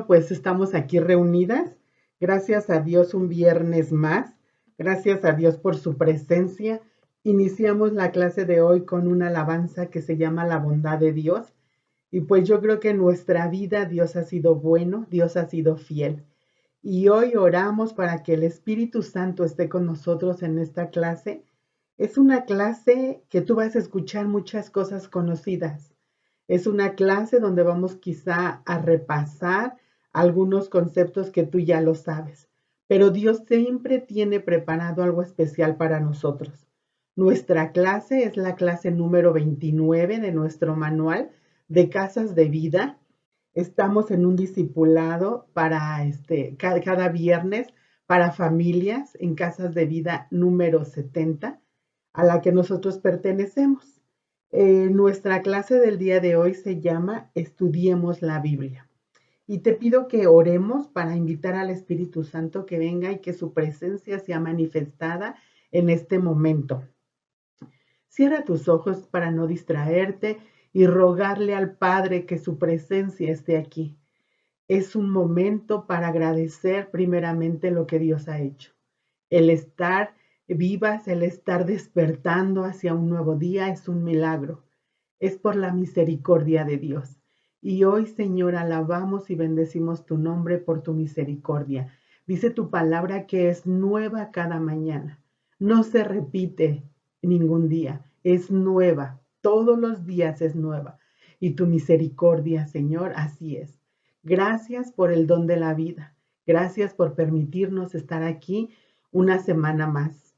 pues estamos aquí reunidas. Gracias a Dios un viernes más. Gracias a Dios por su presencia. Iniciamos la clase de hoy con una alabanza que se llama La bondad de Dios. Y pues yo creo que en nuestra vida Dios ha sido bueno, Dios ha sido fiel. Y hoy oramos para que el Espíritu Santo esté con nosotros en esta clase. Es una clase que tú vas a escuchar muchas cosas conocidas. Es una clase donde vamos quizá a repasar algunos conceptos que tú ya lo sabes, pero Dios siempre tiene preparado algo especial para nosotros. Nuestra clase es la clase número 29 de nuestro manual de Casas de Vida. Estamos en un discipulado para cada viernes para familias en Casas de Vida número 70, a la que nosotros pertenecemos. Nuestra clase del día de hoy se llama Estudiemos la Biblia. Y te pido que oremos para invitar al Espíritu Santo que venga y que su presencia sea manifestada en este momento. Cierra tus ojos para no distraerte y rogarle al Padre que su presencia esté aquí. Es un momento para agradecer primeramente lo que Dios ha hecho. El estar vivas, el estar despertando hacia un nuevo día es un milagro. Es por la misericordia de Dios. Y hoy, Señor, alabamos y bendecimos tu nombre por tu misericordia. Dice tu palabra que es nueva cada mañana. No se repite ningún día. Es nueva. Todos los días es nueva. Y tu misericordia, Señor, así es. Gracias por el don de la vida. Gracias por permitirnos estar aquí una semana más.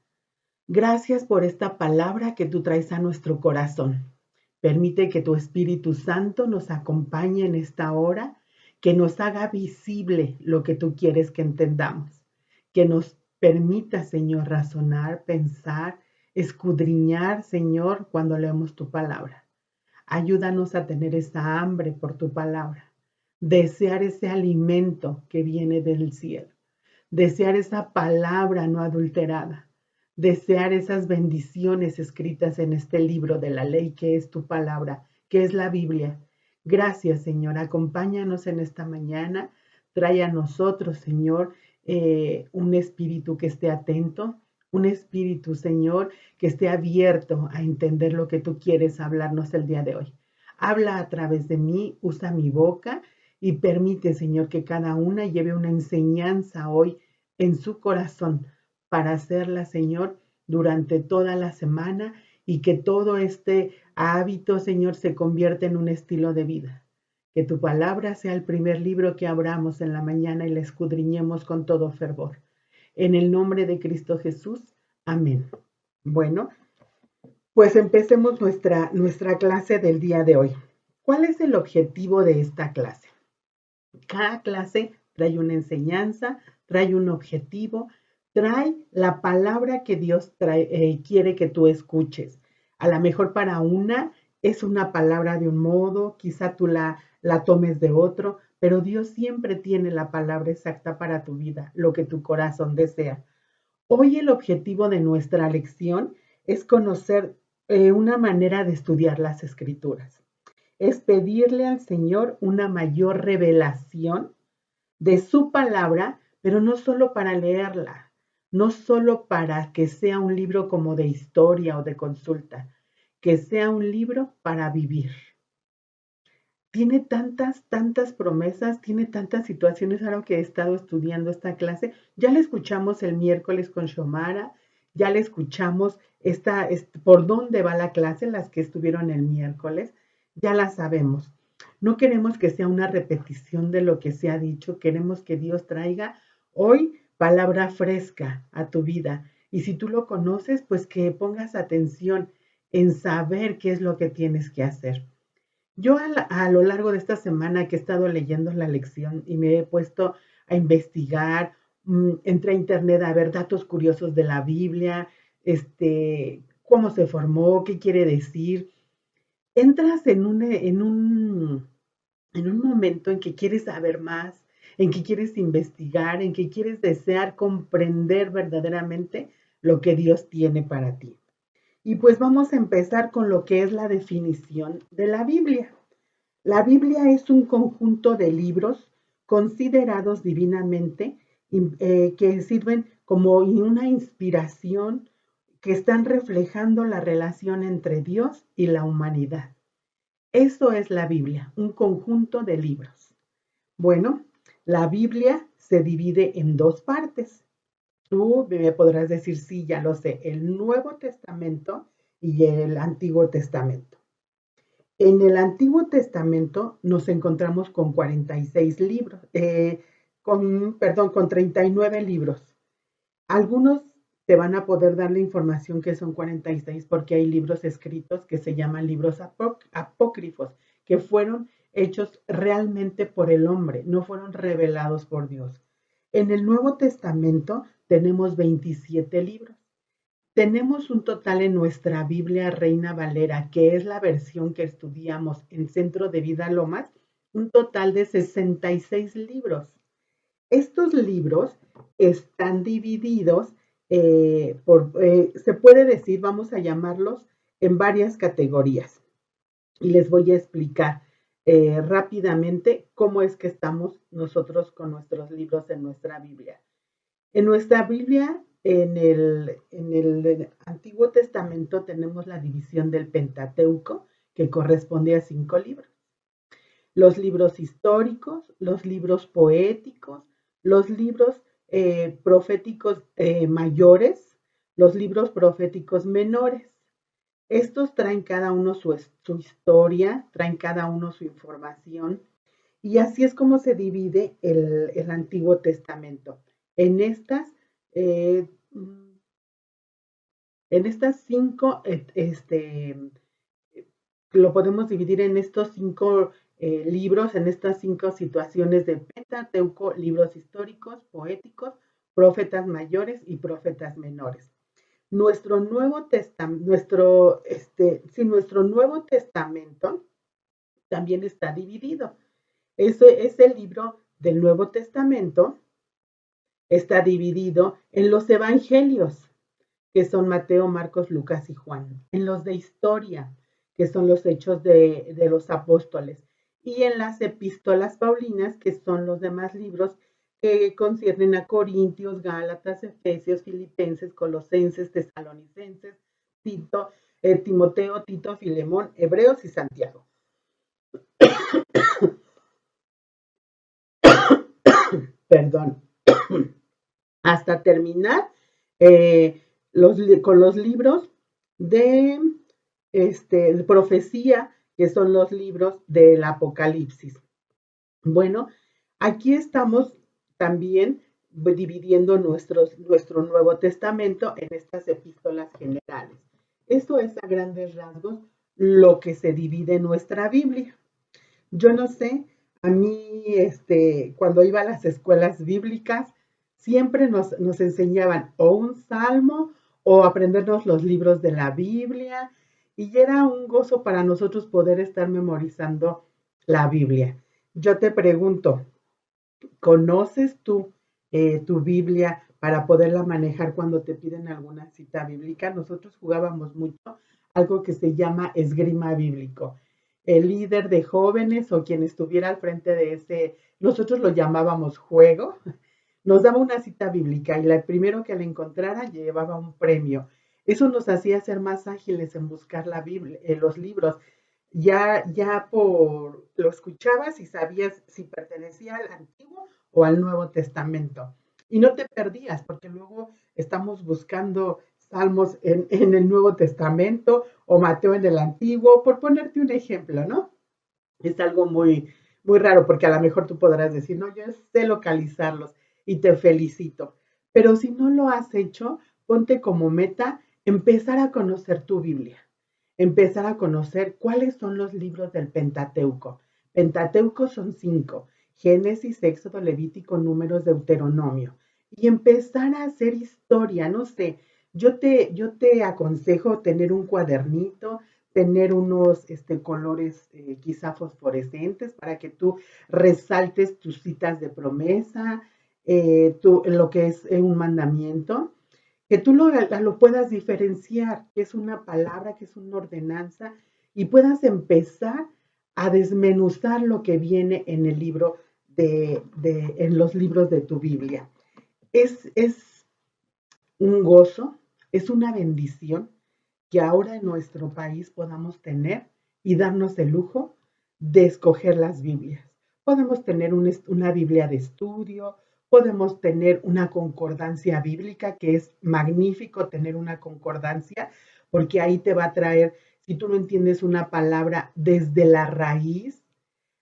Gracias por esta palabra que tú traes a nuestro corazón. Permite que tu Espíritu Santo nos acompañe en esta hora, que nos haga visible lo que tú quieres que entendamos, que nos permita, Señor, razonar, pensar, escudriñar, Señor, cuando leemos tu palabra. Ayúdanos a tener esa hambre por tu palabra, desear ese alimento que viene del cielo, desear esa palabra no adulterada, desear esas bendiciones escritas en este libro de la ley que es tu palabra, que es la Biblia. Gracias, Señor. Acompáñanos en esta mañana. Trae a nosotros, Señor, un espíritu que esté atento, un espíritu, Señor, que esté abierto a entender lo que tú quieres hablarnos el día de hoy. Habla a través de mí, usa mi boca y permite, Señor, que cada una lleve una enseñanza hoy en su corazón para hacerla, Señor, durante toda la semana y que todo este hábito, Señor, se convierta en un estilo de vida. Que tu palabra sea el primer libro que abramos en la mañana y la escudriñemos con todo fervor. En el nombre de Cristo Jesús, amén. Bueno, pues empecemos nuestra clase del día de hoy. ¿Cuál es el objetivo de esta clase? Cada clase trae una enseñanza, trae un objetivo, trae la palabra que Dios quiere que tú escuches. A lo mejor para una es una palabra de un modo, quizá tú la tomes de otro, pero Dios siempre tiene la palabra exacta para tu vida, lo que tu corazón desea. Hoy el objetivo de nuestra lección es conocer una manera de estudiar las escrituras. Es pedirle al Señor una mayor revelación de su palabra, pero no solo para leerla, no solo para que sea un libro como de historia o de consulta, que sea un libro para vivir. Tiene tantas promesas, tiene tantas situaciones. Ahora que he estado estudiando esta clase, ya la escuchamos el miércoles con Xiomara, ya la escuchamos por dónde va la clase, las que estuvieron el miércoles, ya la sabemos. No queremos que sea una repetición de lo que se ha dicho, queremos que Dios traiga hoy palabra fresca a tu vida. Y si tú lo conoces, pues que pongas atención en saber qué es lo que tienes que hacer. Yo a lo largo de esta semana que he estado leyendo la lección y me he puesto a investigar, entré a internet a ver datos curiosos de la Biblia, cómo se formó, qué quiere decir. Entras en un momento en que quieres saber más, en que quieres investigar, en que quieres desear comprender verdaderamente lo que Dios tiene para ti. Y pues vamos a empezar con lo que es la definición de la Biblia. La Biblia es un conjunto de libros considerados divinamente, que sirven como una inspiración, que están reflejando la relación entre Dios y la humanidad. Eso es la Biblia, un conjunto de libros. Bueno, la Biblia se divide en dos partes. Tú me podrás decir, sí, ya lo sé, el Nuevo Testamento y el Antiguo Testamento. En el Antiguo Testamento nos encontramos con 46 libros, con 39 libros. Algunos te van a poder dar la información que son 46 porque hay libros escritos que se llaman libros apócrifos, que fueron hechos realmente por el hombre, no fueron revelados por Dios. En el Nuevo Testamento tenemos 27 libros. Tenemos un total en nuestra Biblia Reina Valera, que es la versión que estudiamos en Centro de Vida Lomas, un total de 66 libros. Estos libros están divididos se puede decir, vamos a llamarlos, en varias categorías. Y les voy a explicar rápidamente cómo es que estamos nosotros con nuestros libros en nuestra Biblia. En nuestra Biblia, en el Antiguo Testamento, tenemos la división del Pentateuco, que corresponde a 5 libros. Los libros históricos, los libros poéticos, los libros proféticos mayores, los libros proféticos menores. Estos traen cada uno su historia, traen cada uno su información, y así es como se divide el Antiguo Testamento. En estas, eh, en estas 5, lo podemos dividir en estos 5 libros, en estas 5 situaciones de Pentateuco: libros históricos, poéticos, profetas mayores y profetas menores. Nuestro Nuevo Testamento también está dividido. Ese libro del Nuevo Testamento está dividido en los evangelios, que son Mateo, Marcos, Lucas y Juan, en los de historia, que son los hechos de los apóstoles, y en las epístolas paulinas, que son los demás libros que conciernen a Corintios, Gálatas, Efesios, Filipenses, Colosenses, Tesalonicenses, Tito, Timoteo, Tito, Filemón, Hebreos y Santiago. Perdón. Hasta terminar con los libros de profecía, que son los libros del Apocalipsis. Bueno, aquí estamos también dividiendo nuestro Nuevo Testamento en estas epístolas generales. Esto es a grandes rasgos lo que se divide en nuestra Biblia. Yo no sé, a mí cuando iba a las escuelas bíblicas, siempre nos enseñaban o un salmo o aprendernos los libros de la Biblia, y era un gozo para nosotros poder estar memorizando la Biblia. Yo te pregunto, ¿conoces tú tu Biblia para poderla manejar cuando te piden alguna cita bíblica? Nosotros jugábamos mucho algo que se llama esgrima bíblico. El líder de jóvenes o quien estuviera al frente de ese, nosotros lo llamábamos juego, nos daba una cita bíblica y el primero que la encontrara llevaba un premio. Eso nos hacía ser más ágiles en buscar la Biblia, los libros. Ya lo escuchabas y sabías si pertenecía al Antiguo o al Nuevo Testamento. Y no te perdías, porque luego estamos buscando Salmos en el Nuevo Testamento o Mateo en el Antiguo, por ponerte un ejemplo, ¿no? Es algo muy, muy raro, porque a lo mejor tú podrás decir, no, yo sé localizarlos y te felicito. Pero si no lo has hecho, ponte como meta empezar a conocer tu Biblia, empezar a conocer cuáles son los libros del Pentateuco. Pentateuco son 5: Génesis, Éxodo, Levítico, Números, Deuteronomio. Y empezar a hacer historia, no sé, yo te aconsejo tener un cuadernito, tener unos colores quizá fosforescentes para que tú resaltes tus citas de promesa, lo que es un mandamiento, que tú lo puedas diferenciar, que es una palabra, que es una ordenanza, y puedas empezar a desmenuzar lo que viene en el libro en los libros de tu Biblia. Es un gozo, es una bendición que ahora en nuestro país podamos tener y darnos el lujo de escoger las Biblias. Podemos tener una Biblia de estudio, podemos tener una concordancia bíblica, que es magnífico tener una concordancia, porque ahí te va a traer, si tú no entiendes una palabra desde la raíz,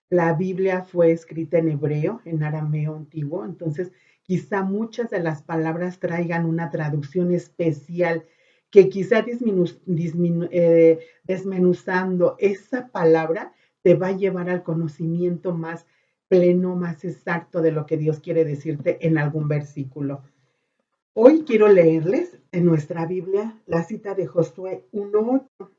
la Biblia fue escrita en hebreo, en arameo antiguo, entonces quizá muchas de las palabras traigan una traducción especial que quizá desmenuzando esa palabra te va a llevar al conocimiento más pleno, más exacto de lo que Dios quiere decirte en algún versículo. Hoy quiero leerles en nuestra Biblia la cita de Josué 1:8.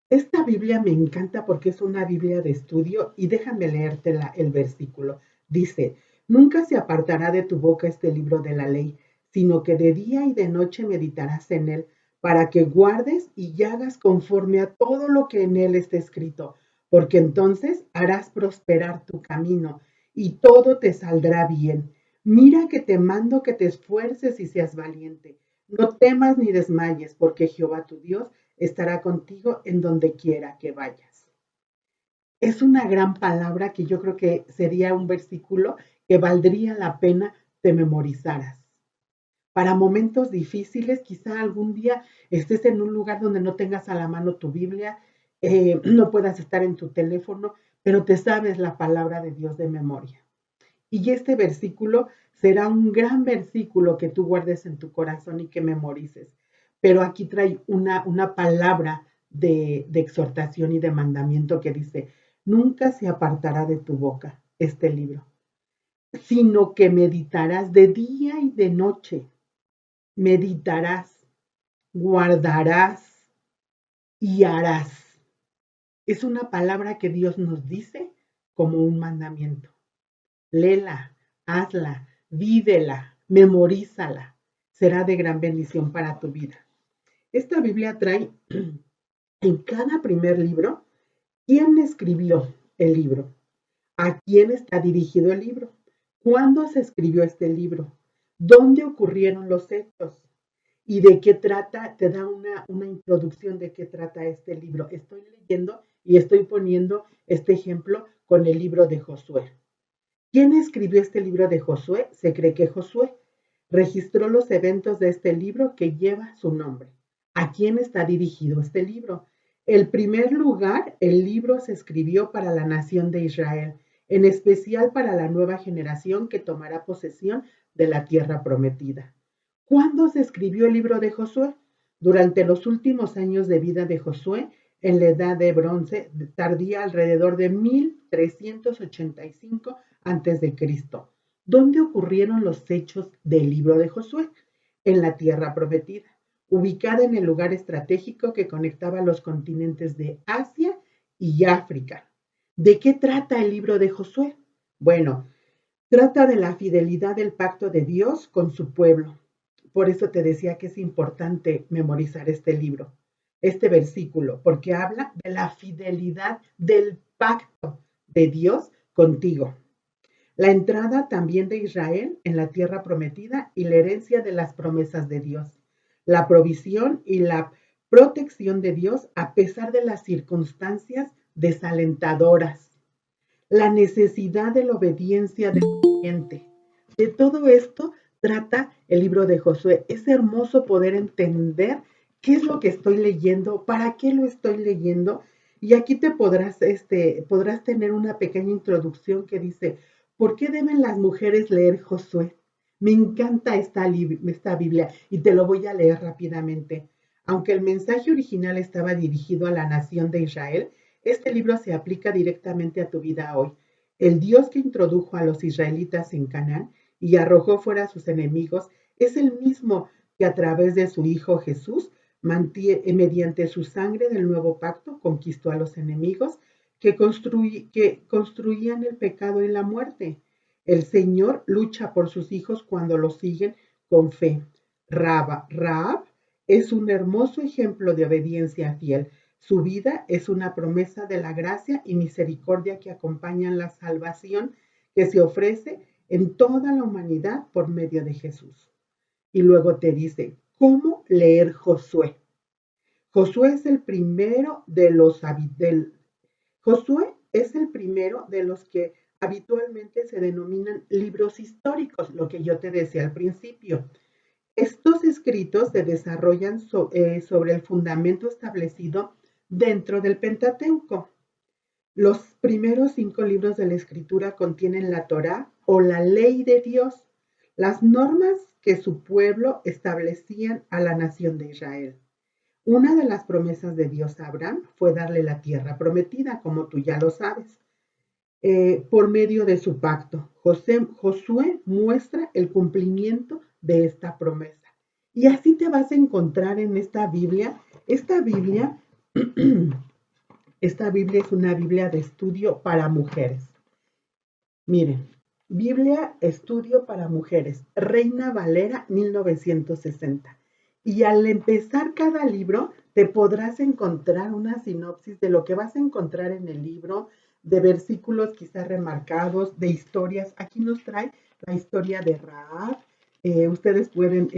Esta Biblia me encanta porque es una Biblia de estudio y déjame leerte el versículo. Dice, nunca se apartará de tu boca este libro de la ley, sino que de día y de noche meditarás en él, para que guardes y hagas conforme a todo lo que en él está escrito, porque entonces harás prosperar tu camino y todo te saldrá bien. Mira que te mando que te esfuerces y seas valiente. No temas ni desmayes, porque Jehová tu Dios estará contigo en donde quiera que vayas. Es una gran palabra que yo creo que sería un versículo que valdría la pena te memorizaras. Para momentos difíciles, quizá algún día estés en un lugar donde no tengas a la mano tu Biblia, no puedas estar en tu teléfono, pero te sabes la palabra de Dios de memoria. Y este versículo será un gran versículo que tú guardes en tu corazón y que memorices. Pero aquí trae una palabra de exhortación y de mandamiento que dice, nunca se apartará de tu boca este libro, sino que meditarás de día y de noche, meditarás, guardarás y harás. Es una palabra que Dios nos dice como un mandamiento. Léela, hazla, vívela, memorízala. Será de gran bendición para tu vida. Esta Biblia trae en cada primer libro quién escribió el libro, a quién está dirigido el libro, cuándo se escribió este libro, dónde ocurrieron los hechos y de qué trata, te da una introducción de qué trata este libro. Estoy leyendo y estoy poniendo este ejemplo con el libro de Josué. ¿Quién escribió este libro de Josué? Se cree que Josué registró los eventos de este libro que lleva su nombre. ¿A quién está dirigido este libro? En primer lugar, el libro se escribió para la nación de Israel, en especial para la nueva generación que tomará posesión de la tierra prometida. ¿Cuándo se escribió el libro de Josué? Durante los últimos años de vida de Josué, en la edad de bronce, tardía alrededor de 1385 a.C. ¿Dónde ocurrieron los hechos del libro de Josué? En la tierra prometida, ubicada en el lugar estratégico que conectaba los continentes de Asia y África. ¿De qué trata el libro de Josué? Bueno, trata de la fidelidad del pacto de Dios con su pueblo. Por eso te decía que es importante memorizar este libro, este versículo, porque habla de la fidelidad del pacto de Dios contigo. La entrada también de Israel en la tierra prometida y la herencia de las promesas de Dios. La provisión y la protección de Dios a pesar de las circunstancias desalentadoras. La necesidad de la obediencia del creyente. De todo esto trata el libro de Josué. Es hermoso poder entender qué es lo que estoy leyendo, para qué lo estoy leyendo. Y aquí te podrás tener una pequeña introducción que dice, ¿por qué deben las mujeres leer Josué? Me encanta esta Biblia y te lo voy a leer rápidamente. Aunque el mensaje original estaba dirigido a la nación de Israel, este libro se aplica directamente a tu vida hoy. El Dios que introdujo a los israelitas en Canaán y arrojó fuera a sus enemigos es el mismo que a través de su Hijo Jesús, mediante su sangre del nuevo pacto, conquistó a los enemigos que construían el pecado y la muerte. El Señor lucha por sus hijos cuando los siguen con fe. Rahab es un hermoso ejemplo de obediencia fiel. Su vida es una promesa de la gracia y misericordia que acompañan la salvación que se ofrece en toda la humanidad por medio de Jesús. Y luego te dice, ¿cómo leer Josué? Josué es el primero de los Josué es el primero de los que habitualmente se denominan libros históricos, lo que yo te decía al principio. Estos escritos se desarrollan sobre el fundamento establecido dentro del Pentateuco. Los primeros 5 libros de la Escritura contienen la Torá o la ley de Dios, las normas que su pueblo establecían a la nación de Israel. Una de las promesas de Dios a Abraham fue darle la tierra prometida, como tú ya lo sabes, por medio de su pacto. Josué muestra el cumplimiento de esta promesa. Y así te vas a encontrar en esta Biblia. Esta Biblia es una Biblia de estudio para mujeres. Miren, Biblia Estudio para Mujeres, Reina Valera 1960. Y al empezar cada libro, te podrás encontrar una sinopsis de lo que vas a encontrar en el libro, de versículos quizás remarcados, de historias. Aquí nos trae la historia de Rahab. Ustedes pueden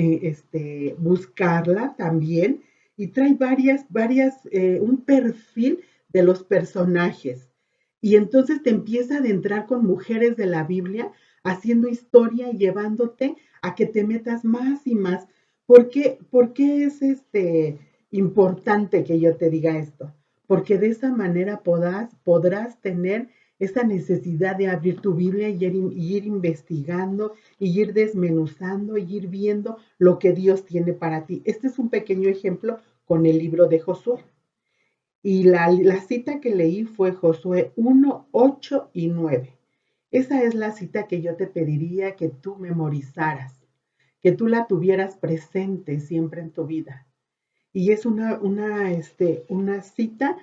buscarla también. Y trae un perfil de los personajes. Y entonces te empieza a adentrar con mujeres de la Biblia, haciendo historia y llevándote a que te metas más y más. ¿Por qué es importante que yo te diga esto? Porque de esa manera podrás tener esa necesidad de abrir tu Biblia y ir investigando, y ir desmenuzando, y ir viendo lo que Dios tiene para ti. Este es un pequeño ejemplo con el libro de Josué. Y la cita que leí fue Josué 1, 8 y 9. Esa es la cita que yo te pediría que tú memorizaras, que tú la tuvieras presente siempre en tu vida. Y es una cita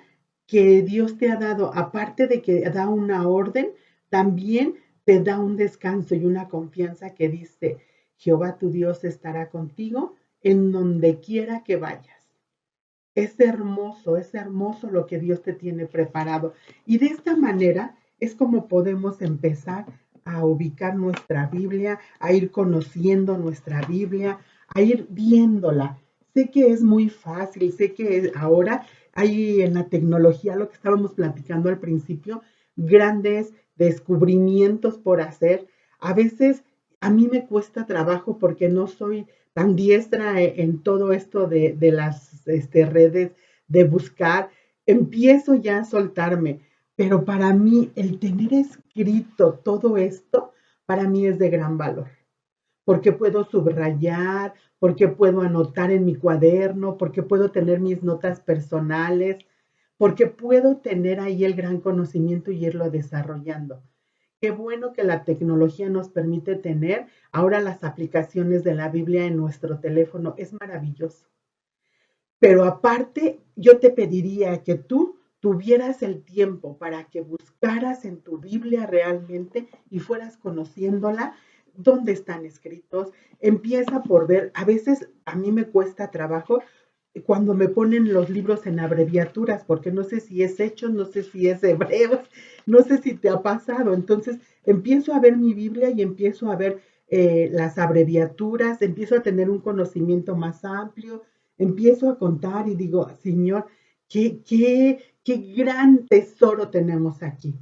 que Dios te ha dado, aparte de que da una orden, también te da un descanso y una confianza que dice, Jehová tu Dios estará contigo en donde quiera que vayas. Es hermoso lo que Dios te tiene preparado. Y de esta manera es como podemos empezar a ubicar nuestra Biblia, a ir conociendo nuestra Biblia, a ir viéndola. Sé que es muy fácil, sé que ahora hay en la tecnología, lo que estábamos platicando al principio, grandes descubrimientos por hacer. A veces a mí me cuesta trabajo porque no soy tan diestra en todo esto de las redes, de buscar, empiezo ya a soltarme, pero para mí el tener escrito todo esto, para mí es de gran valor, porque puedo subrayar, porque puedo anotar en mi cuaderno, porque puedo tener mis notas personales, porque puedo tener ahí el gran conocimiento y irlo desarrollando. Qué bueno que la tecnología nos permite tener ahora las aplicaciones de la Biblia en nuestro teléfono. Es maravilloso. Pero aparte, yo te pediría que tú tuvieras el tiempo para que buscaras en tu Biblia realmente y fueras conociéndola, dónde están escritos. Empieza por ver, a veces a mí me cuesta trabajo cuando me ponen los libros en abreviaturas, porque no sé si es Hechos, no sé si es Hebreos, no sé si te ha pasado. Entonces empiezo a ver mi Biblia y empiezo a ver las abreviaturas, empiezo a tener un conocimiento más amplio, empiezo a contar y digo, Señor, qué gran tesoro tenemos aquí,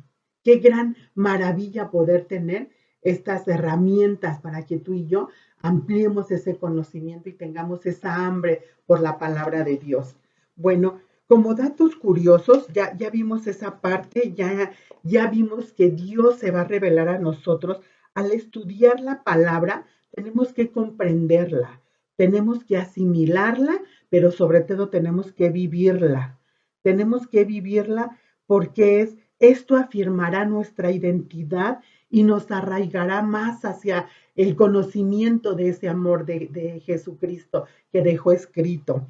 qué gran maravilla poder tener estas herramientas para que tú y yo ampliemos ese conocimiento y tengamos esa hambre por la palabra de Dios. Bueno, como datos curiosos, ya vimos esa parte, ya vimos que Dios se va a revelar a nosotros. Al estudiar la palabra, tenemos que comprenderla, tenemos que asimilarla, pero sobre todo tenemos que vivirla. Tenemos que vivirla porque esto afirmará nuestra identidad y nos arraigará más hacia el conocimiento de ese amor de Jesucristo que dejó escrito.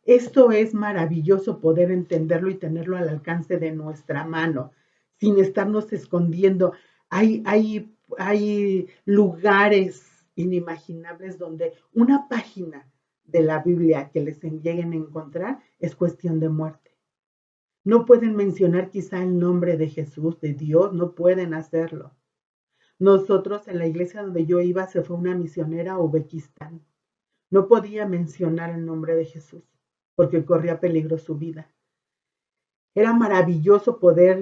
Esto es maravilloso poder entenderlo y tenerlo al alcance de nuestra mano, sin estarnos escondiendo. Hay lugares inimaginables donde una página de la Biblia que les lleguen a encontrar es cuestión de muerte. No pueden mencionar quizá el nombre de Jesús, de Dios, no pueden hacerlo, Nosotros en la iglesia donde yo iba se fue una misionera a Uzbekistán. No podía mencionar el nombre de Jesús porque corría peligro su vida. Era maravilloso poder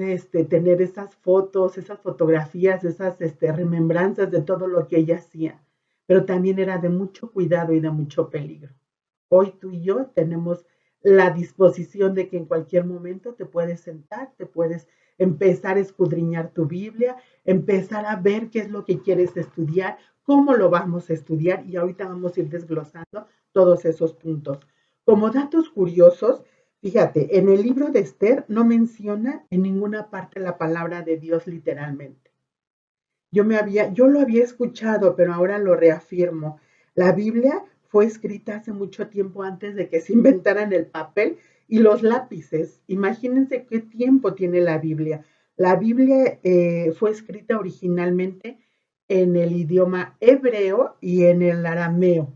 tener esas fotos, esas fotografías, esas remembranzas de todo lo que ella hacía, pero también era de mucho cuidado y de mucho peligro. Hoy tú y yo tenemos la disposición de que en cualquier momento te puedes sentar, te puedes empezar a escudriñar tu Biblia, empezar a ver qué es lo que quieres estudiar, cómo lo vamos a estudiar y ahorita vamos a ir desglosando todos esos puntos. Como datos curiosos, fíjate, en el libro de Esther no menciona en ninguna parte la palabra de Dios literalmente. Yo lo había escuchado, pero ahora lo reafirmo. La Biblia fue escrita hace mucho tiempo antes de que se inventaran el papel y los lápices. Imagínense qué tiempo tiene la Biblia. La Biblia fue escrita originalmente en el idioma hebreo y en el arameo.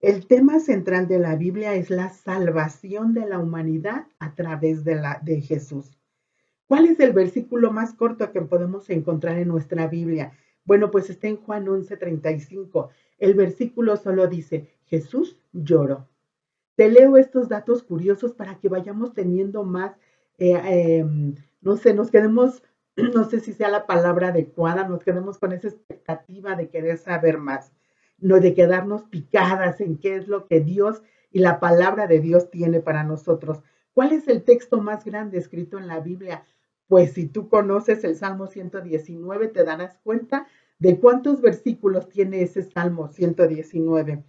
El tema central de la Biblia es la salvación de la humanidad a través de Jesús. ¿Cuál es el versículo más corto que podemos encontrar en nuestra Biblia? Bueno, pues está en Juan 11:35. El versículo solo dice, Jesús lloró. Te leo estos datos curiosos para que vayamos teniendo más, eh, eh, no sé, nos quedemos, no sé si sea la palabra adecuada, nos quedemos con esa expectativa de querer saber más, no de quedarnos picadas en qué es lo que Dios y la palabra de Dios tiene para nosotros. ¿Cuál es el texto más grande escrito en la Biblia? Pues si tú conoces el Salmo 119, te darás cuenta de cuántos versículos tiene ese Salmo 119.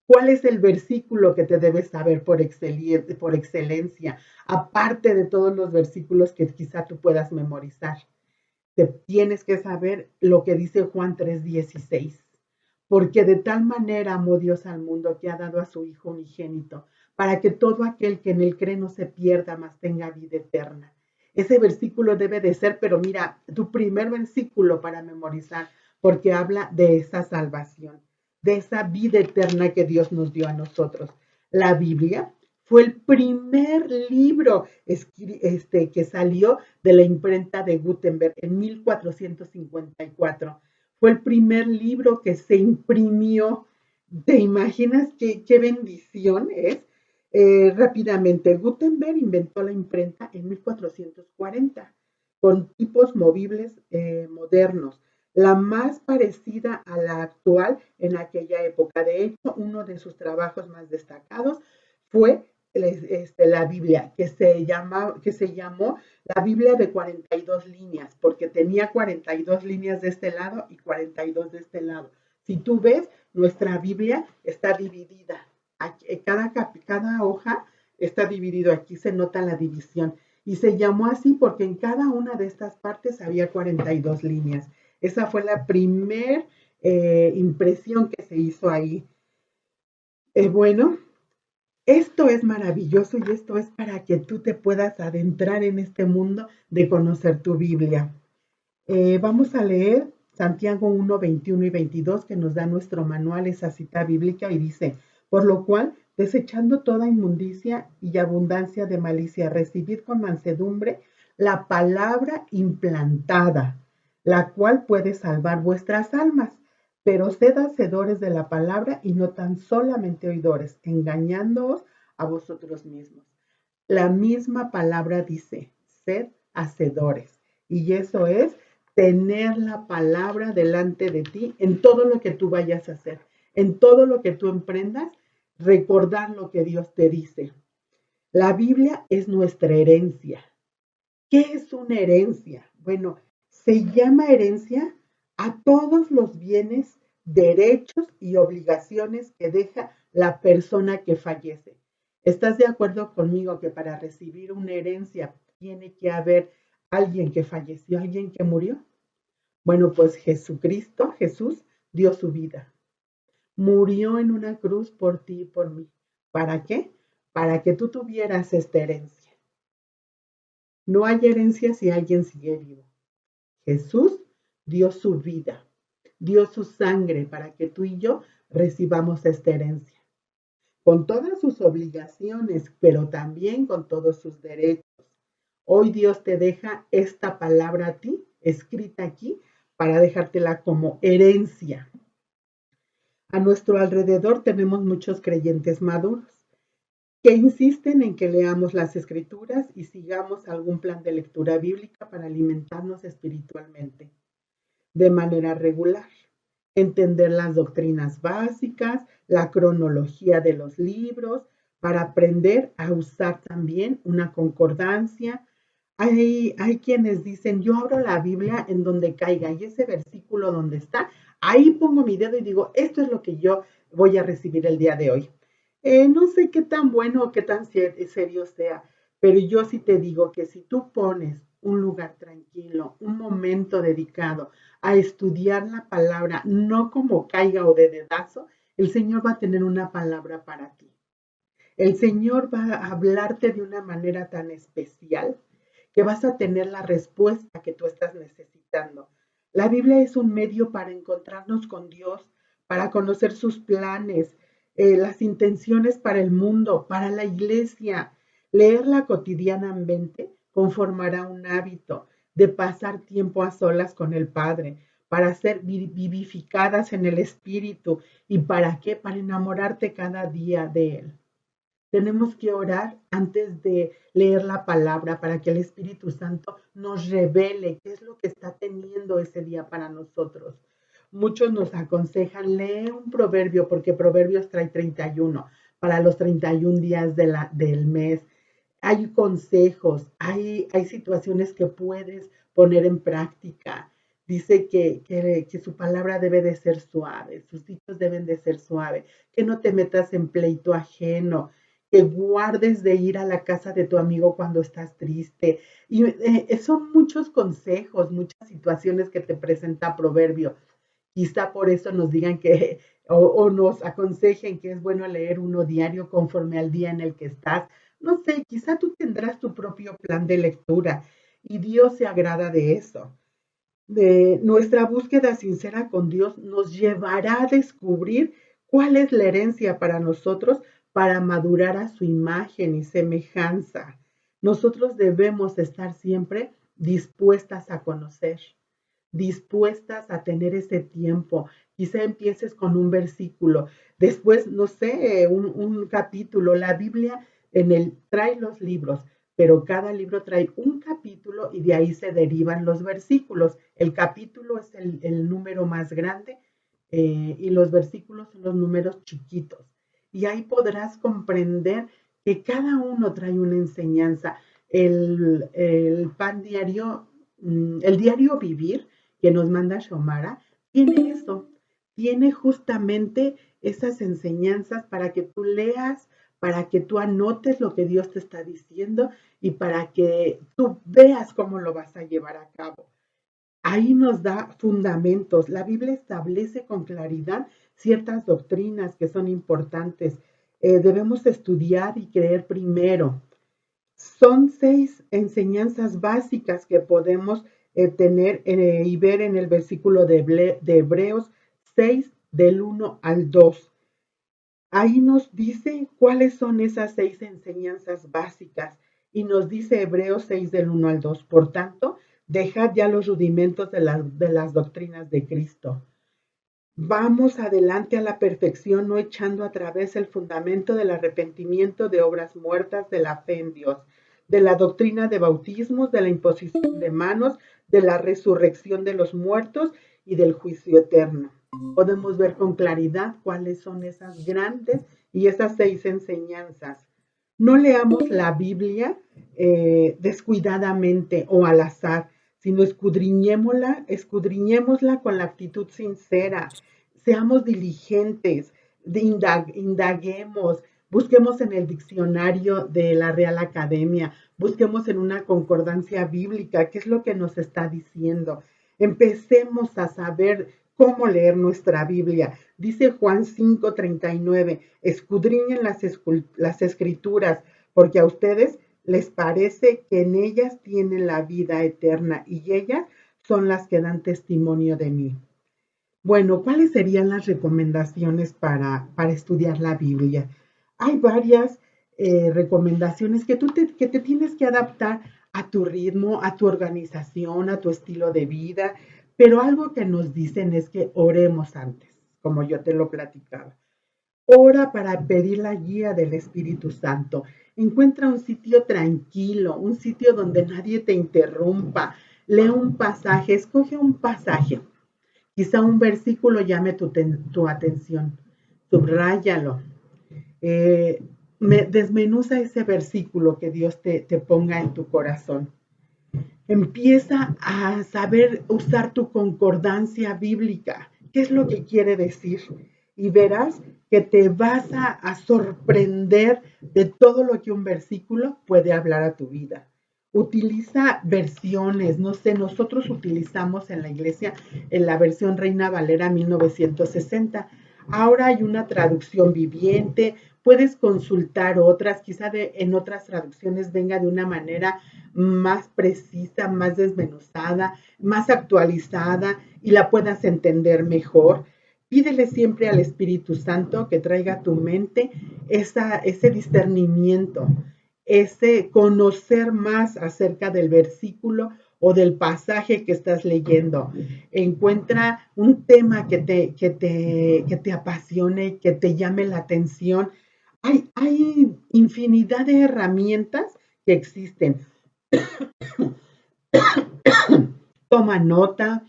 ¿Cuál es el versículo que te debes saber por excelencia? Aparte de todos los versículos que quizá tú puedas memorizar. Te tienes que saber lo que dice Juan 3:16. Porque de tal manera amó Dios al mundo que ha dado a su Hijo unigénito, para que todo aquel que en él cree no se pierda, mas tenga vida eterna. Ese versículo debe de ser, pero mira, tu primer versículo para memorizar, porque habla de esa salvación, de esa vida eterna que Dios nos dio a nosotros. La Biblia fue el primer libro que salió de la imprenta de Gutenberg en 1454. Fue el primer libro que se imprimió. ¿Te imaginas qué bendición es? Rápidamente, Gutenberg inventó la imprenta en 1440 con tipos movibles modernos, la más parecida a la actual en aquella época. De hecho, uno de sus trabajos más destacados fue la Biblia, que se llamó la Biblia de 42 líneas, porque tenía 42 líneas de este lado y 42 de este lado. Si tú ves, nuestra Biblia está dividida. Aquí, cada hoja está dividido. Aquí se nota la división. Y se llamó así porque en cada una de estas partes había 42 líneas. Esa fue la primera impresión que se hizo ahí. Bueno, esto es maravilloso y esto es para que tú te puedas adentrar en este mundo de conocer tu Biblia. Vamos a leer Santiago 1, 21 y 22 que nos da nuestro manual, esa cita bíblica y dice, por lo cual, desechando toda inmundicia y abundancia de malicia, recibid con mansedumbre la palabra implantada, la cual puede salvar vuestras almas. Pero sed hacedores de la palabra y no tan solamente oidores, engañándoos a vosotros mismos. La misma palabra dice, sed hacedores. Y eso es tener la palabra delante de ti en todo lo que tú vayas a hacer, en todo lo que tú emprendas, recordar lo que Dios te dice. La Biblia es nuestra herencia. ¿Qué es una herencia? Bueno, se llama herencia a todos los bienes, derechos y obligaciones que deja la persona que fallece. ¿Estás de acuerdo conmigo que para recibir una herencia tiene que haber alguien que falleció, alguien que murió? Bueno, pues Jesucristo, Jesús, dio su vida. Murió en una cruz por ti y por mí. ¿Para qué? Para que tú tuvieras esta herencia. No hay herencia si alguien sigue vivo. Jesús dio su vida, dio su sangre para que tú y yo recibamos esta herencia, con todas sus obligaciones, pero también con todos sus derechos. Hoy Dios te deja esta palabra a ti, escrita aquí, para dejártela como herencia. A nuestro alrededor tenemos muchos creyentes maduros que insisten en que leamos las escrituras y sigamos algún plan de lectura bíblica para alimentarnos espiritualmente de manera regular, entender las doctrinas básicas, la cronología de los libros, para aprender a usar también una concordancia. Hay quienes dicen, yo abro la Biblia en donde caiga y ese versículo donde está, ahí pongo mi dedo y digo, esto es lo que yo voy a recibir el día de hoy. No sé qué tan bueno o qué tan serio sea, pero yo sí te digo que si tú pones un lugar tranquilo, un momento dedicado a estudiar la palabra, no como caiga o de dedazo, el Señor va a tener una palabra para ti. El Señor va a hablarte de una manera tan especial que vas a tener la respuesta que tú estás necesitando. La Biblia es un medio para encontrarnos con Dios, para conocer sus planes, las intenciones para el mundo, para la iglesia. Leerla cotidianamente conformará un hábito de pasar tiempo a solas con el Padre, para ser vivificadas en el Espíritu. ¿Y para qué? Para enamorarte cada día de Él. Tenemos que orar antes de leer la palabra para que el Espíritu Santo nos revele qué es lo que está teniendo ese día para nosotros. Muchos nos aconsejan, lee un proverbio, porque Proverbios trae 31 para los 31 días del mes. Hay consejos, hay situaciones que puedes poner en práctica. Dice que su palabra debe de ser suave, sus dichos deben de ser suaves, que no te metas en pleito ajeno, que guardes de ir a la casa de tu amigo cuando estás triste. Y son muchos consejos, muchas situaciones que te presenta Proverbio. Quizá por eso nos digan que o nos aconsejen que es bueno leer uno diario conforme al día en el que estás. No sé, quizá tú tendrás tu propio plan de lectura y Dios se agrada de eso. De nuestra búsqueda sincera con Dios nos llevará a descubrir cuál es la herencia para nosotros para madurar a su imagen y semejanza. Nosotros debemos estar siempre dispuestas a conocer, dispuestas a tener ese tiempo. Quizá empieces con un versículo, después, no sé, un capítulo. La Biblia trae los libros, pero cada libro trae un capítulo y de ahí se derivan los versículos. El capítulo es el número más grande y los versículos son los números chiquitos. Y ahí podrás comprender que cada uno trae una enseñanza. El pan diario, el diario vivir que nos manda Xiomara, tiene eso, tiene justamente esas enseñanzas para que tú leas, para que tú anotes lo que Dios te está diciendo y para que tú veas cómo lo vas a llevar a cabo. Ahí nos da fundamentos. La Biblia establece con claridad ciertas doctrinas que son importantes. Debemos estudiar y creer primero. Son 6 enseñanzas básicas que podemos tener y ver en el versículo de Hebreos 6 del 1 al 2. Ahí nos dice cuáles son esas 6 enseñanzas básicas y nos dice Hebreos 6 del 1 al 2. Por tanto, dejad ya los rudimentos de las doctrinas de Cristo. Vamos adelante a la perfección, no echando a través el fundamento del arrepentimiento de obras muertas de la fe en Dios, de la doctrina de bautismos, de la imposición de manos, de la resurrección de los muertos y del juicio eterno. Podemos ver con claridad cuáles son esas grandes y esas 6 enseñanzas. No leamos la Biblia descuidadamente o al azar, sino escudriñémosla con la actitud sincera. Seamos diligentes, indaguemos, busquemos en el diccionario de la Real Academia, busquemos en una concordancia bíblica, qué es lo que nos está diciendo. Empecemos a saber cómo leer nuestra Biblia. Dice Juan 5:39, escudriñen las escrituras, porque a ustedes les parece que en ellas tienen la vida eterna y ellas son las que dan testimonio de mí. Bueno, ¿cuáles serían las recomendaciones para estudiar la Biblia? Hay varias recomendaciones que que te tienes que adaptar a tu ritmo, a tu organización, a tu estilo de vida, Pero algo que nos dicen es que oremos antes, como yo te lo platicaba. Ora para pedir la guía del Espíritu Santo. Encuentra un sitio tranquilo, un sitio donde nadie te interrumpa. Lee un pasaje, escoge un pasaje. Quizá un versículo llame tu atención. Subráyalo. Eh, Desmenuza ese versículo que Dios te ponga en tu corazón. Empieza a saber usar tu concordancia bíblica. ¿Qué es lo que quiere decir? Y verás que te vas a sorprender de todo lo que un versículo puede hablar a tu vida. Utiliza versiones, no sé, nosotros utilizamos en la iglesia en la versión Reina Valera 1960. Ahora hay una traducción viviente, puedes consultar otras, quizá en otras traducciones venga de una manera más precisa, más desmenuzada, más actualizada y la puedas entender mejor. Pídele siempre al Espíritu Santo que traiga a tu mente ese discernimiento, ese conocer más acerca del versículo o del pasaje que estás leyendo. Encuentra un tema que te apasione, que te llame la atención. Hay infinidad de herramientas que existen. Toma nota,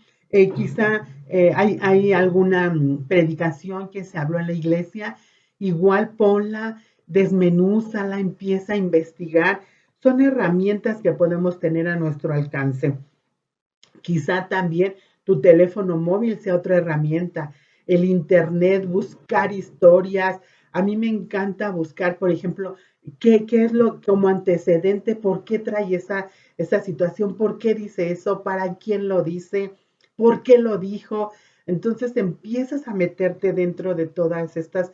quizá hay alguna predicación que se habló en la iglesia, igual ponla, desmenúzala, empieza a investigar. Son herramientas que podemos tener a nuestro alcance. Quizá también tu teléfono móvil sea otra herramienta, el internet, buscar historias. A mí me encanta buscar, por ejemplo, qué es lo como antecedente, por qué trae esa situación, por qué dice eso, para quién lo dice, por qué lo dijo. Entonces empiezas a meterte dentro de todas estas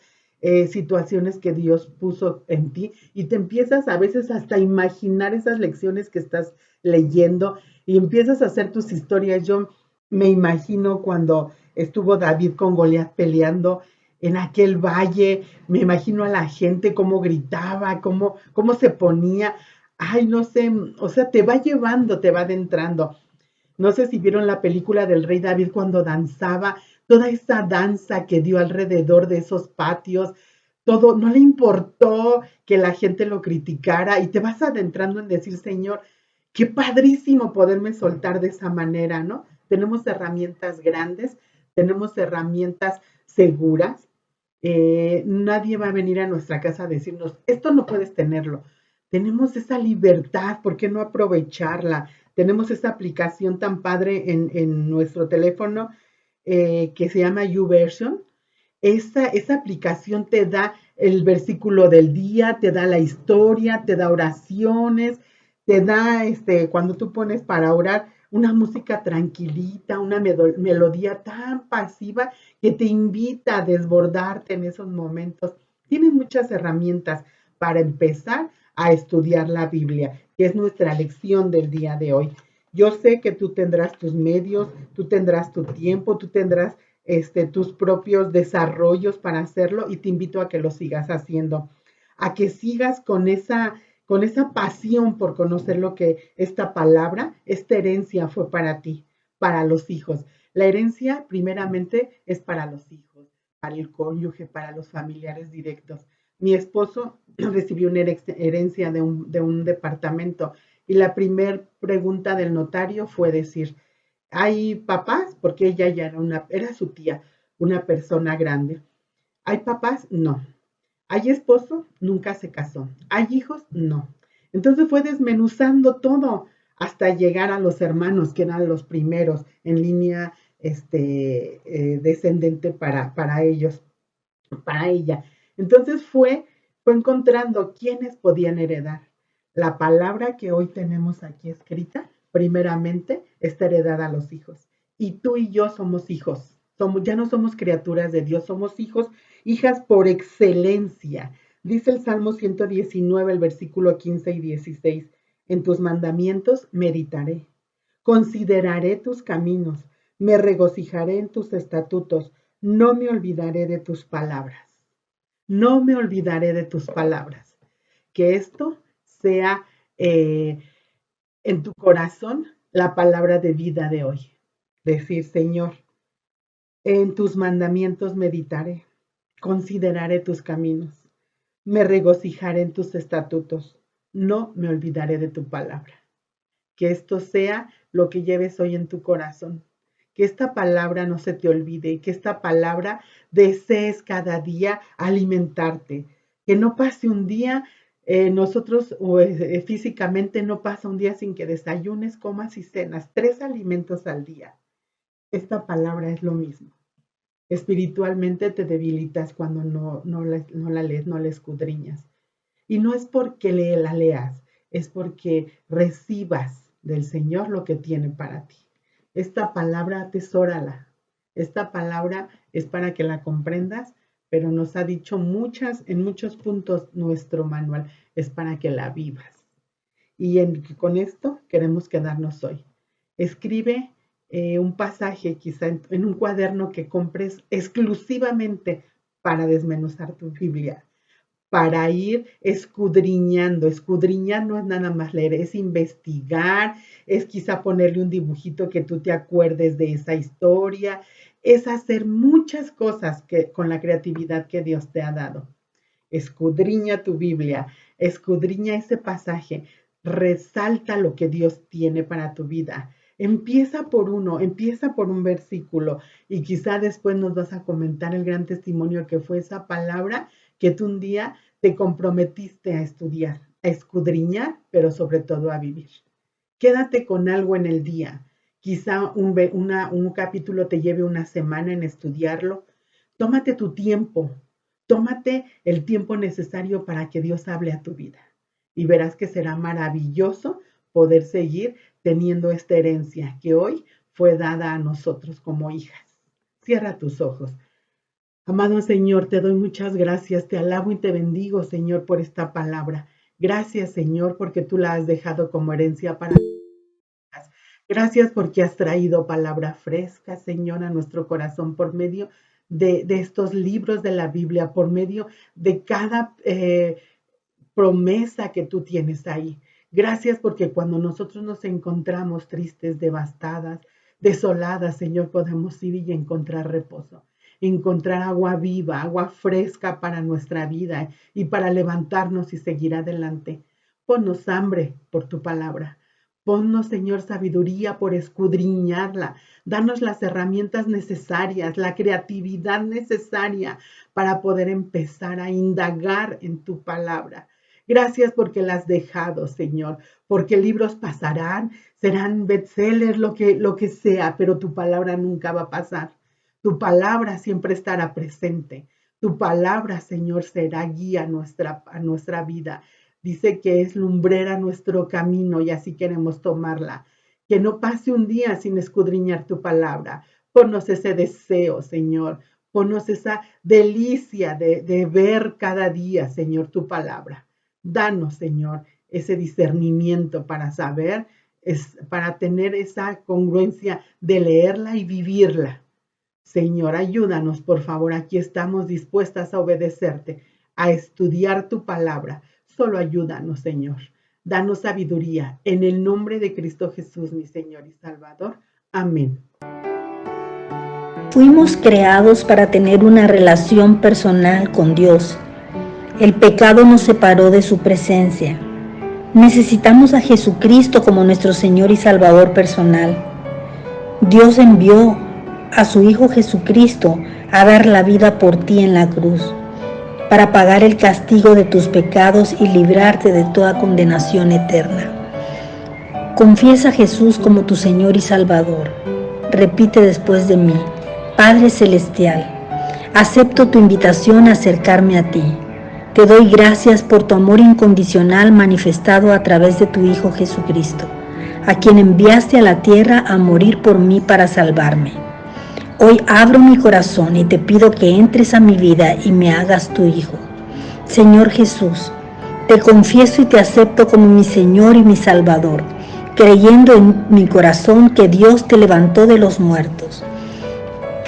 situaciones que Dios puso en ti y te empiezas a veces hasta a imaginar esas lecciones que estás leyendo y empiezas a hacer tus historias. Yo me imagino cuando estuvo David con Goliat peleando en aquel valle, me imagino a la gente cómo gritaba, cómo se ponía. Ay, no sé, o sea, te va llevando, te va adentrando. No sé si vieron la película del rey David cuando danzaba, toda esa danza que dio alrededor de esos patios, todo, no le importó que la gente lo criticara y te vas adentrando en decir, Señor, qué padrísimo poderme soltar de esa manera, ¿no? Tenemos herramientas grandes, tenemos herramientas seguras. Nadie va a venir a nuestra casa a decirnos, esto no puedes tenerlo. Tenemos esa libertad, ¿por qué no aprovecharla? Tenemos esa aplicación tan padre en nuestro teléfono que se llama YouVersion. Esa aplicación te da el versículo del día, te da la historia, te da oraciones, te da, cuando tú pones para orar, una música tranquilita, una melodía tan pasiva que te invita a desbordarte en esos momentos. Tienes muchas herramientas para empezar a estudiar la Biblia, que es nuestra lección del día de hoy. Yo sé que tú tendrás tus medios, tú tendrás tu tiempo, tú tendrás tus propios desarrollos para hacerlo y te invito a que lo sigas haciendo, a que sigas con esa pasión por conocer lo que esta palabra, esta herencia fue para ti, para los hijos. La herencia primeramente es para los hijos, para el cónyuge, para los familiares directos. Mi esposo recibió una herencia de un departamento y la primera pregunta del notario fue decir, ¿hay papás? Porque ella ya era su tía, una persona grande. ¿Hay papás? No. ¿Hay esposo? Nunca se casó. ¿Hay hijos? No. Entonces fue desmenuzando todo hasta llegar a los hermanos, que eran los primeros en línea descendente para ellos, para ella. Entonces fue encontrando quiénes podían heredar. La palabra que hoy tenemos aquí escrita, primeramente, está heredada a los hijos. Y tú y yo somos hijos. Ya no somos criaturas de Dios, somos hijos, hijas por excelencia. Dice el Salmo 119, el versículo 15 y 16. En tus mandamientos meditaré. Consideraré tus caminos. Me regocijaré en tus estatutos. No me olvidaré de tus palabras. No me olvidaré de tus palabras. Que esto sea en tu corazón la palabra de vida de hoy. decir, Señor, en tus mandamientos meditaré, consideraré tus caminos, me regocijaré en tus estatutos, no me olvidaré de tu palabra. Que esto sea lo que lleves hoy en tu corazón, que esta palabra no se te olvide y que esta palabra desees cada día alimentarte, que no pase un día, físicamente no pasa un día sin que desayunes, comas y cenas 3 alimentos al día. Esta palabra es lo mismo. Espiritualmente te debilitas cuando no la lees, no la escudriñas. Y no es porque la leas, es porque recibas del Señor lo que tiene para ti. Esta palabra atesórala. Esta palabra es para que la comprendas, pero nos ha dicho en muchos puntos nuestro manual, es para que la vivas. Y con esto queremos quedarnos hoy. Escribe un pasaje quizá en un cuaderno que compres exclusivamente para desmenuzar tu Biblia, para ir escudriñando. Escudriñar no es nada más leer, es investigar, es quizá ponerle un dibujito que tú te acuerdes de esa historia, es hacer muchas cosas con la creatividad que Dios te ha dado. Escudriña tu Biblia, escudriña ese pasaje, resalta lo que Dios tiene para tu vida. Empieza por un versículo y quizá después nos vas a comentar el gran testimonio que fue esa palabra que tú un día te comprometiste a estudiar, a escudriñar, pero sobre todo a vivir. Quédate con algo en el día. Quizá un capítulo te lleve una semana en estudiarlo. Tómate tu tiempo. Tómate el tiempo necesario para que Dios hable a tu vida. Y verás que será maravilloso poder seguir teniendo esta herencia que hoy fue dada a nosotros como hijas. Cierra tus ojos. Amado Señor, te doy muchas gracias, te alabo y te bendigo, Señor, por esta palabra. Gracias, Señor, porque tú la has dejado como herencia para nosotras. Gracias porque has traído palabra fresca, Señor, a nuestro corazón por medio de estos libros de la Biblia, por medio de cada promesa que tú tienes ahí. Gracias porque cuando nosotros nos encontramos tristes, devastadas, desoladas, Señor, podemos ir y encontrar reposo. Encontrar agua viva, agua fresca para nuestra vida y para levantarnos y seguir adelante. Ponnos hambre por tu palabra. Ponnos, Señor, sabiduría por escudriñarla. Danos las herramientas necesarias, la creatividad necesaria para poder empezar a indagar en tu palabra. Gracias porque la has dejado, Señor, porque libros pasarán, serán bestsellers, lo que sea, pero tu palabra nunca va a pasar. Tu palabra siempre estará presente. Tu palabra, Señor, será guía a nuestra vida. Dice que es lumbrera nuestro camino y así queremos tomarla. Que no pase un día sin escudriñar tu palabra. Ponnos ese deseo, Señor. Ponnos esa delicia de ver cada día, Señor, tu palabra. Danos, Señor, ese discernimiento para saber, para tener esa congruencia de leerla y vivirla. Señor, ayúdanos, por favor. Aquí estamos dispuestas a obedecerte, a estudiar tu palabra. Solo ayúdanos, Señor. Danos sabiduría. En el nombre de Cristo Jesús, mi Señor y Salvador. Amén. Fuimos creados para tener una relación personal con Dios. El pecado nos separó de su presencia. Necesitamos a Jesucristo como nuestro Señor y Salvador personal. Dios envió a su Hijo Jesucristo a dar la vida por ti en la cruz, para pagar el castigo de tus pecados y librarte de toda condenación eterna. Confiesa a Jesús como tu Señor y Salvador. Repite después de mí: Padre Celestial, acepto tu invitación a acercarme a ti. Te doy gracias por tu amor incondicional manifestado a través de tu Hijo Jesucristo, a quien enviaste a la tierra a morir por mí para salvarme. Hoy abro mi corazón y te pido que entres a mi vida y me hagas tu Hijo. Señor Jesús, te confieso y te acepto como mi Señor y mi Salvador, creyendo en mi corazón que Dios te levantó de los muertos.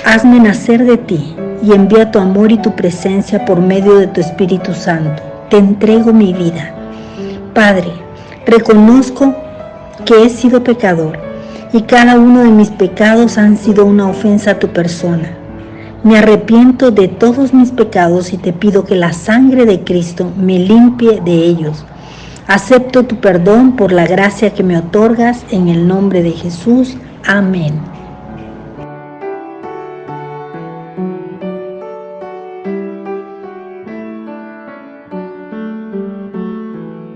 Hazme nacer de ti y envía tu amor y tu presencia por medio de tu Espíritu Santo. Te entrego mi vida. Padre, reconozco que he sido pecador y cada uno de mis pecados han sido una ofensa a tu persona. Me arrepiento de todos mis pecados y te pido que la sangre de Cristo me limpie de ellos. Acepto tu perdón por la gracia que me otorgas en el nombre de Jesús. Amén.